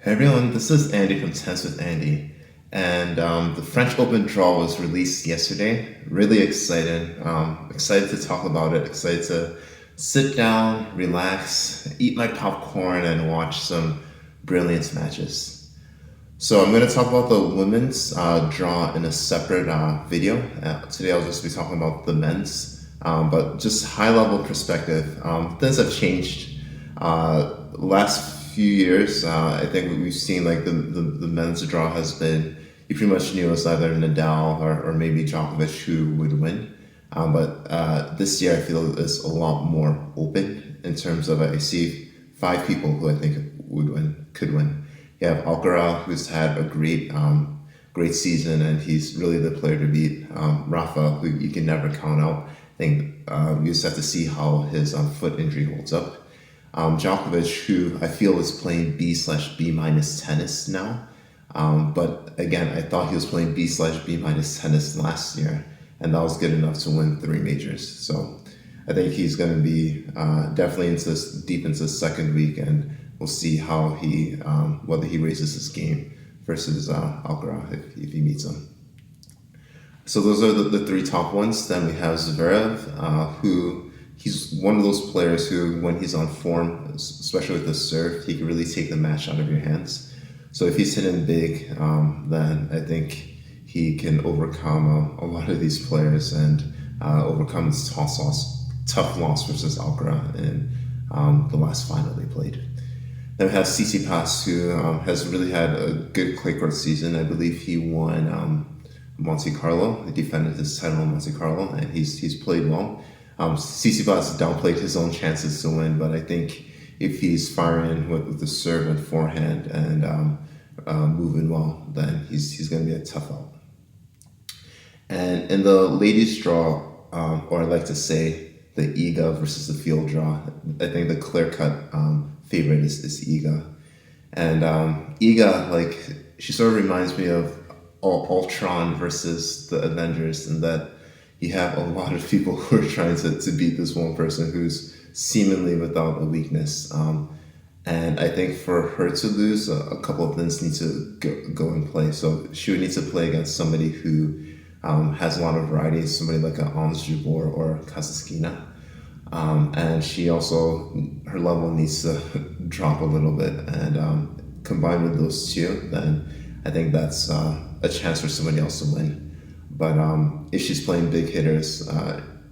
Hey everyone, this is Andy from Tennis with Andy. And the French Open draw was released yesterday. Really excited. Excited to talk about it. Excited to sit down, relax, eat my popcorn, and watch some brilliant matches. So I'm going to talk about the women's draw in a separate video. Today I'll just be talking about the men's, but just high level perspective. Things have changed. Last few years, I think we've seen like the men's draw has been, you pretty much knew it was either Nadal or maybe Jokovic who would win. But this year I feel it's a lot more open in terms of I see 5 people who I think could win. You have Opalka, who's had a great season, and he's really the player to beat. Rafa, who you can never count out. I think you just have to see how his foot injury holds up. Jokovic, who I feel is playing B/B minus tennis now. But again, I thought he was playing B/B minus tennis last year, and that was good enough to win 3 majors. So I think he's going to be definitely deep into the second week, and we'll see how whether he raises his game versus Alcaraz if he meets him. So those are the 3 top ones. Then we have Zverev, who he's one of those players who, when he's on form, especially with the serve, he can really take the match out of your hands. So if he's hitting big, then I think he can overcome a lot of these players and overcome his tough loss versus Alcaraz in the last final they played. Then we have Tsitsipas, who has really had a good clay court season. I believe he won Monte Carlo. He defended his title in Monte Carlo, and he's played well. Tsitsipas downplayed his own chances to win, but I think if he's firing with the serve and forehand and moving well, then he's going to be a tough out. And in the ladies' draw, or I like to say the Iga versus the field draw, I think the clear-cut favorite is Iga. And Iga, like, she sort of reminds me of Ultron versus the Avengers, in that you have a lot of people who are trying to beat this one person who's seemingly without a weakness. And I think for her to lose, a couple of things need to go in play. So she would need to play against somebody who has a lot of variety, somebody like an Ons Jabeur or Kasatkina. And she also, her level needs to drop a little bit. And combined with those two, then I think that's a chance for somebody else to win. But if she's playing big hitters,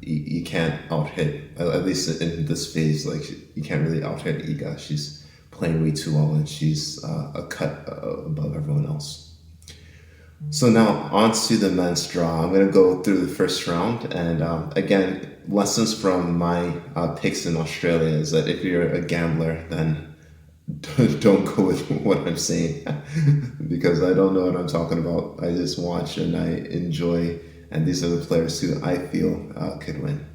you can't out-hit, at least in this phase, like you can't really out-hit Iga. She's playing way too well, and she's a cut above everyone else. So now on to the men's draw. I'm going to go through the first round, and again, lessons from my picks in Australia is that if you're a gambler, then don't go with what I'm saying because I don't know what I'm talking about. I just watch and I enjoy, and these are the players who I feel could win.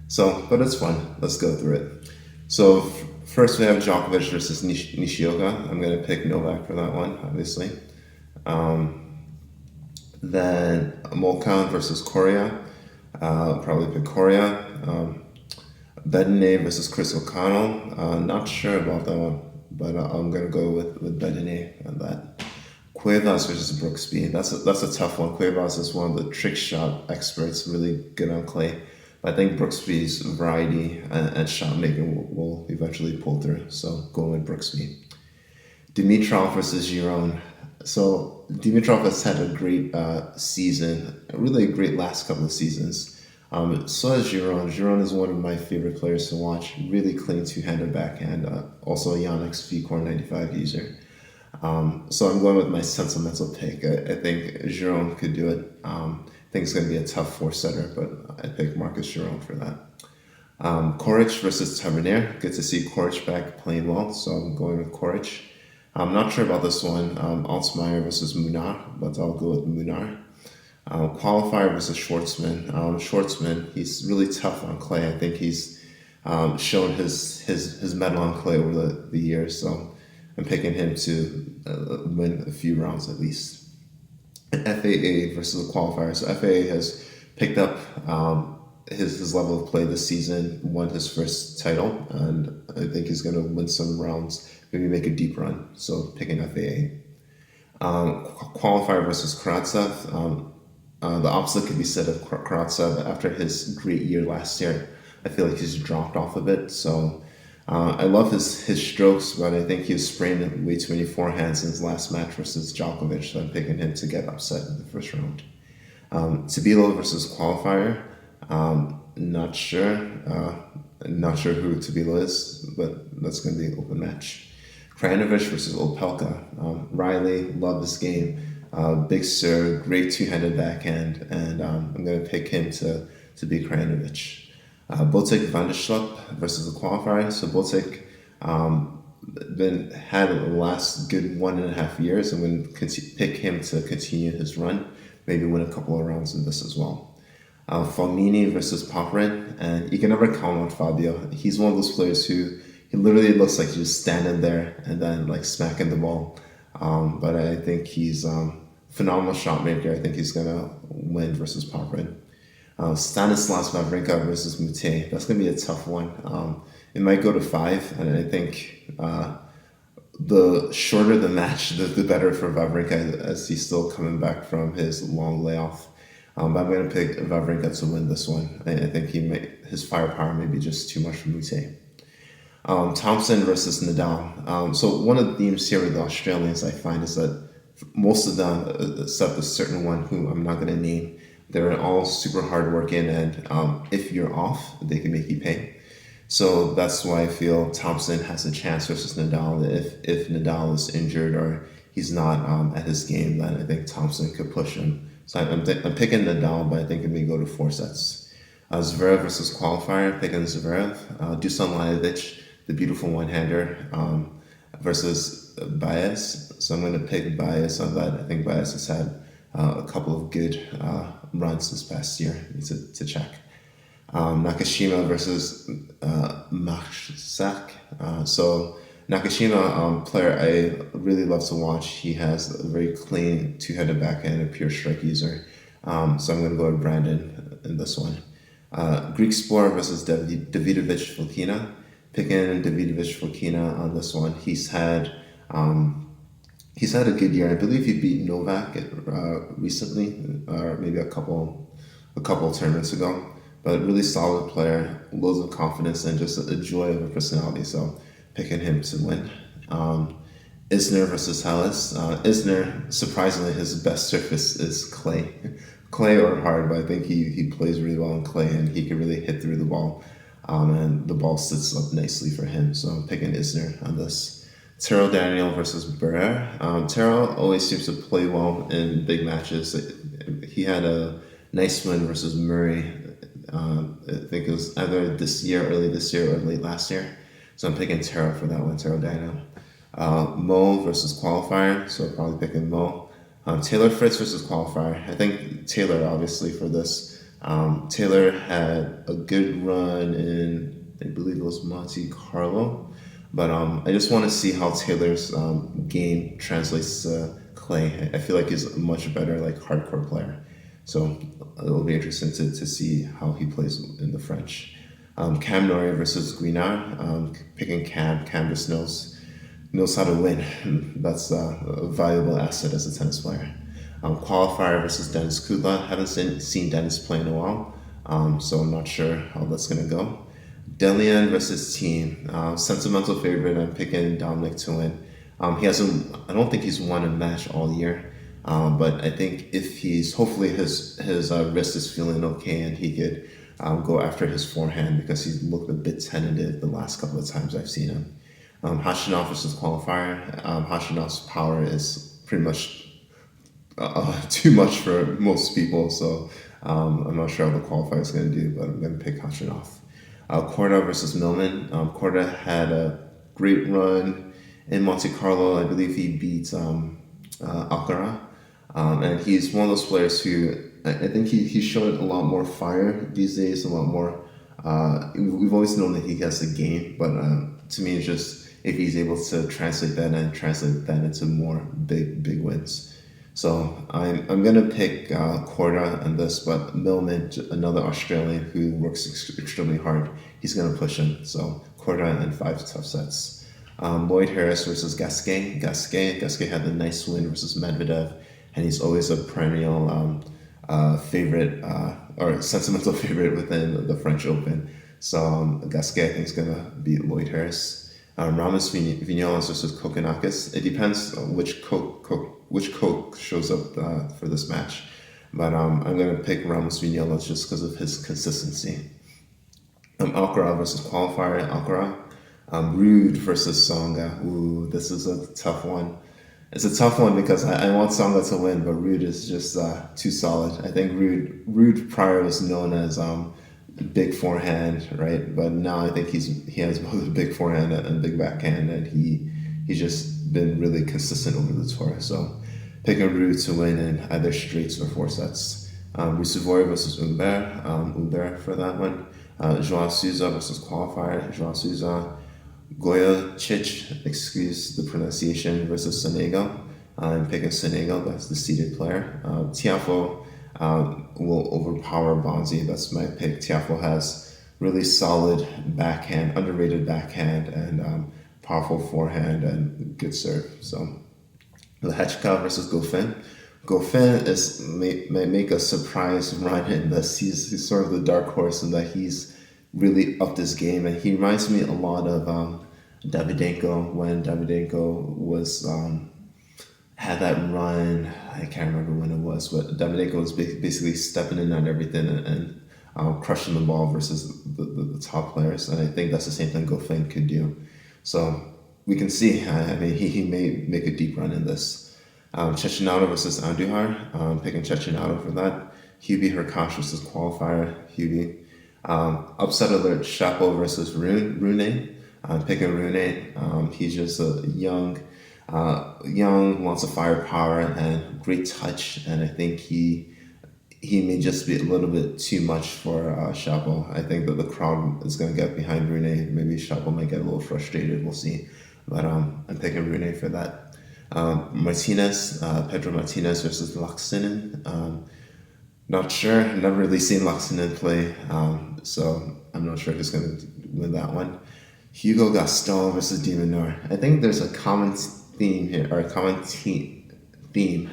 So, but it's fun. Let's go through it. So first we have Jokovic versus Nishioga. I'm going to pick Novak for that one, obviously. Then Molcan versus Coria. Probably pick Coria. Bedene versus Chris O'Connell. Not sure about that one, but I'm going to go with Bedene on that. Cuevas versus Brooksby. That's a tough one. Cuevas is one of the trick shot experts, really good on clay. But I think Brooksby's variety and shot making will eventually pull through. So going with Brooksby. Dimitrov versus Giron. So Dimitrov has had a great season, really a great last couple of seasons. So is Giron. Giron is one of my favorite players to watch. Really clean two-handed backhand. Also a Yonex VCore 95 user. So I'm going with my sentimental pick. I think Giron could do it. I think it's going to be a tough 4-setter, but I pick Marcus Giron for that. Coric versus Tavernier. Good to see Coric back playing well, so I'm going with Coric. I'm not sure about this one. Altmaier versus Munar, but I'll go with Munar. Qualifier versus Schwartzman. Schwartzman, he's really tough on clay. I think he's shown his mettle on clay over the years, so I'm picking him to win a few rounds at least. FAA versus the qualifier. So FAA has picked up his level of play this season, won his first title, and I think he's going to win some rounds, maybe make a deep run. So picking FAA. Qualifier versus Karatsev. The opposite could be said of Karatsev after his great year last year. I feel like he's dropped off a bit. So I love his strokes, but I think he's sprained way too many forehands in his last match versus Jokovic. So I'm picking him to get upset in the first round. Tabilo versus Qualifier. Not sure. Not sure who Tabilo is, but that's going to be an open match. Cranovich versus Opalka. Riley, love this game. Big serve, great two-handed backhand, and I'm going to pick him to beat Cranovich. Botic van der Schlup versus the qualifier. So Botic had the last good 1.5 years. I'm going to pick him to continue his run, maybe win a couple of rounds in this as well. Fognini versus Popperin, and you can never count on Fabio. He's one of those players who he literally looks like he's just standing there and then like smacking the ball. But I think he's phenomenal shot maker. I think he's gonna win versus Popperin. Stanislas Wawrinka versus Mute. That's gonna be a tough one. It might go to 5, and I think the shorter the match, the better for Wawrinka, as he's still coming back from his long layoff. But I'm going to pick Wawrinka to win this one. I think his firepower may be just too much for Mute. Thompson versus Nadal. So one of the themes here with the Australians I find is that most of them, except a certain one who I'm not going to name, they're all super hardworking, and if you're off, they can make you pay. So that's why I feel Thompson has a chance versus Nadal. If Nadal is injured or he's not at his game, then I think Thompson could push him. So I'm picking Nadal, but I think it may go to 4 sets. Zverev versus qualifier, picking Zverev. Dusan Lajovic, the beautiful one-hander, versus Baez. So I'm going to pick Baez on that. I think Baez has had a couple of good runs this past year. Need to check. Nakashima versus Marczak. So Nakashima, player I really love to watch. He has a very clean two-headed backhand, a pure strike user. So I'm going to go with Brandon in this one. Greek Spore versus Davidovich Fokina. Picking Davidovich Fokina on this one. He's had a good year. I believe he beat Novak recently, or maybe a couple tournaments ago. But really solid player, loads of confidence, and just a joy of a personality. So picking him to win. Isner versus Hallis. Isner, surprisingly, his best surface is clay. Clay or hard, but I think he plays really well in clay, and he can really hit through the ball. And the ball sits up nicely for him. So I'm picking Isner on this. Terrell Daniel versus Pear. Terrell always seems to play well in big matches. He had a nice win versus Murray. I think it was either early this year, or late last year. So I'm picking Terrell for that one, Terrell Daniel. Mo versus qualifier, so I'm probably picking Mo. Taylor Fritz versus qualifier. I think Taylor, obviously, for this. Taylor had a good run in, I believe it was Monte Carlo. But I just want to see how Taylor's game translates to clay. I feel like he's a much better hardcore player. So it'll be interesting to see how he plays in the French. Cam Noir versus Guinard. Picking Cam. Cam just knows how to win. That's a valuable asset as a tennis player. Qualifier versus Dennis Kudla. Haven't seen Dennis play in a while, so I'm not sure how that's going to go. Delian versus Team. Sentimental favorite. I'm picking Dominic to win. I don't think he's won a match all year. But I think if hopefully his wrist is feeling okay, and he could go after his forehand, because he's looked a bit tentative the last couple of times I've seen him. Khachanov versus qualifier. Khachanov's power is pretty much too much for most people, so I'm not sure how the qualifier is going to do, but I'm going to pick Khachanov. Korda versus Millman. Korda had a great run in Monte Carlo. I believe he beat Alcaraz. And he's one of those players who I think he's showing a lot more fire these days, a lot more. We've always known that he has a game, but to me, it's just if he's able to translate that into more big wins. So I'm gonna pick Korda in this, but Millman, another Australian who works extremely hard, he's gonna push him. So Korda in 5 tough sets. Lloyd Harris versus Gasquet. Gasquet had the nice win versus Medvedev, and he's always a perennial favorite or sentimental favorite within the French Open. So Gasquet, I think, is gonna beat Lloyd Harris. Ramos Vignoles versus Kokonakis. It depends on which Coke shows up for this match, but I'm gonna pick Ramos Vignoles just because of his consistency. Alcaraz versus qualifier Alcaraz. Rude versus Songa. Ooh, this is a tough one. It's a tough one because I want Songa to win, but Rude is just too solid. I think Rude prior was known as big forehand, right? But now I think he has both a big forehand and big backhand, and he's just been really consistent over the tour. So picking Rude to win in either straights or 4 sets. Zverev versus Humbert for that one. Joao Souza versus qualifier. Joao Souza. Goya Chich, excuse the pronunciation, versus Sonego. I'm picking Sonego, that's the seeded player. Tiafoe will overpower Bonzi, that's my pick. Tiafoe has really solid backhand, underrated backhand, and powerful forehand and good serve. So Lehechka versus Goffin. Goffin may make a surprise run in this. He's sort of the dark horse in that he's really upped his game, and he reminds me a lot of Davydenko when Davydenko was had that run. I can't remember when it was, but Davydenko was basically stepping in on everything and crushing the ball versus the top players, and I think that's the same thing Goffin could do. So we can see. I mean, he may make a deep run in this. Cecchinato versus Andujar. Picking Cecchinato for that. Hubie Hurkacz versus qualifier. Hubie. Upset alert, Chapo versus Rune. I'm picking Rune. He's just a young, lots of firepower and great touch, and I think he may just be a little bit too much for Chapo. I think that the crowd is going to get behind Rune. Maybe Chapo might get a little frustrated. We'll see. But I'm picking Rune for that. Pedro Martinez versus Laksinen. Not sure. Never really seen Laksinen play, so I'm not sure who's going to win that one. Hugo Gaston versus de Minaur. I think there's a common theme here, or a common theme.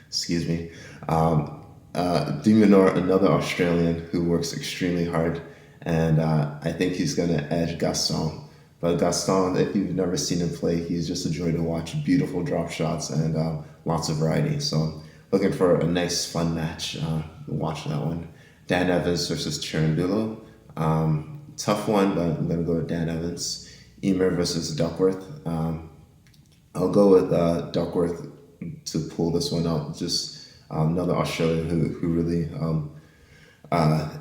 Excuse me. De Minaur, another Australian who works extremely hard, and I think he's going to edge Gaston. But Gaston, if you've never seen him play, he's just a joy to watch. Beautiful drop shots and lots of variety. So looking for a nice, fun match. Watch that one. Dan Evans versus Cherundolo. Tough one, but I'm going to go with Dan Evans. Emer versus Duckworth. I'll go with Duckworth to pull this one out. Just another Australian who really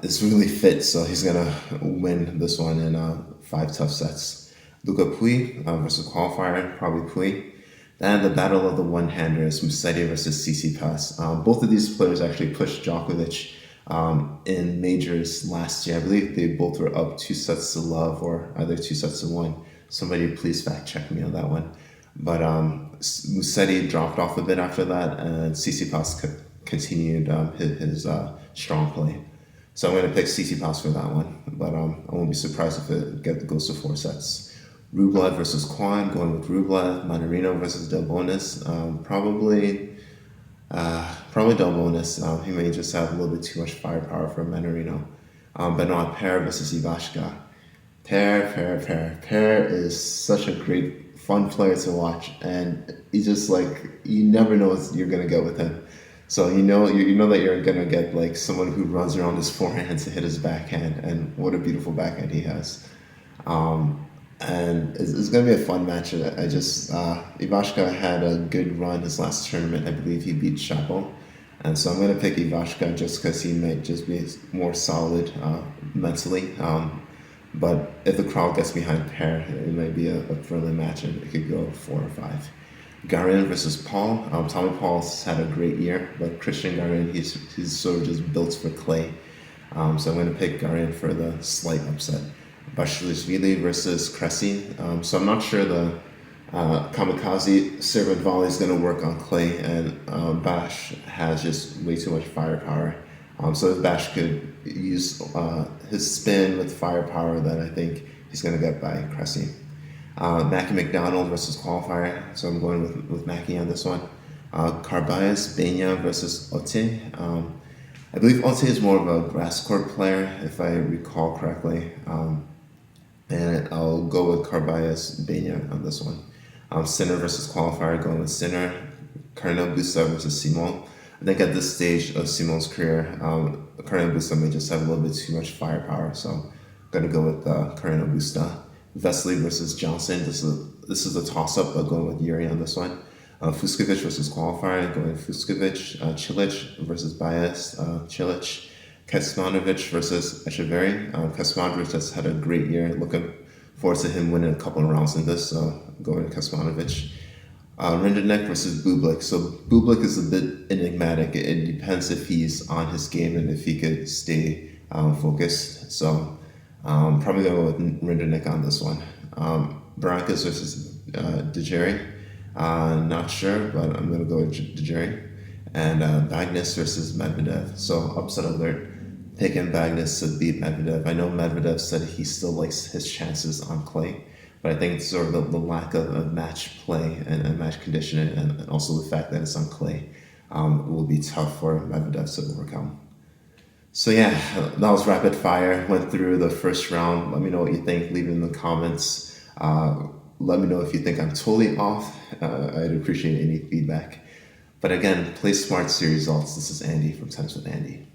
is really fit, so he's going to win this one in 5 tough sets. Luca Pouille versus qualifier, probably Pouille. Then the battle of the one-handers, Musetti versus Tsitsipas. Both of these players actually pushed Jokovic in majors last year. I believe they both were up 2-0 or either 2-1. Somebody please fact check me on that one. But Musetti dropped off a bit after that, and Tsitsipas continued his strong play. So I'm going to pick Tsitsipas for that one, but I won't be surprised if it goes to 4 sets. Rublev versus Kwan, going with Rublev. Manarino versus Delbonis. Probably Delbonis. He may just have a little bit too much firepower for Manarino. Benoit Pear versus Ibashka. Pear is such a great, fun player to watch, and he's just like, you never know what you're gonna get with him. So you know that you're gonna get like someone who runs around his forehand to hit his backhand, and what a beautiful backhand he has. And it's going to be a fun match. Ibashka had a good run his last tournament. I believe he beat Chapo. And so I'm going to pick Ibashka just because he might just be more solid mentally. But if the crowd gets behind Pear, it might be a friendly match and it could go 4 or 5. Gaurian versus Paul. Tommy Paul's had a great year, but Christian Gaurian, he's sort of just built for clay. So I'm going to pick Gaurian for the slight upset. Bashilishvili versus Cressy. So I'm not sure the Kamikaze serve and volley is going to work on clay, and Bash has just way too much firepower. So if Bash could use his spin with firepower, then I think he's going to get by Cressy. Mackie McDonald versus qualifier, so I'm going with Mackie on this one. Carbias Benya versus Ote. I believe Ote is more of a grass court player, if I recall correctly. And I'll go with Carbias Benya on this one. Sinner versus qualifier, going with Sinner. Carino Busta versus Simon. I think at this stage of Simon's career, Carino Busta may just have a little bit too much firepower, so I'm going to go with Carino Busta. Vesely versus Johnson. This is a toss-up, but going with Yuri on this one. Fuskovic versus qualifier, going with Fuskovic. Cilic versus Bias. Cilic. Kecmanovic versus Echeverry. Kecmanovic has had a great year. Looking forward to him winning a couple of rounds in this, so going with Kecmanovic. Rinderknecht versus Bublik. So Bublik is a bit enigmatic. It depends if he's on his game and if he could stay focused. So probably going to go with Rinderknecht on this one. Barrancas versus Dejeri. Not sure, but I'm going to go with Dejeri. And Bagnis versus Medvedev. So upset alert. Picking Bagnis to beat Medvedev. I know Medvedev said he still likes his chances on clay, but I think sort of the lack of match play and match conditioning, and also the fact that it's on clay, will be tough for Medvedev to overcome. So yeah, that was rapid fire. Went through the first round. Let me know what you think. Leave it in the comments. Let me know if you think I'm totally off. I'd appreciate any feedback. But again, play smart, see results. This is Andy from Tennis with Andy.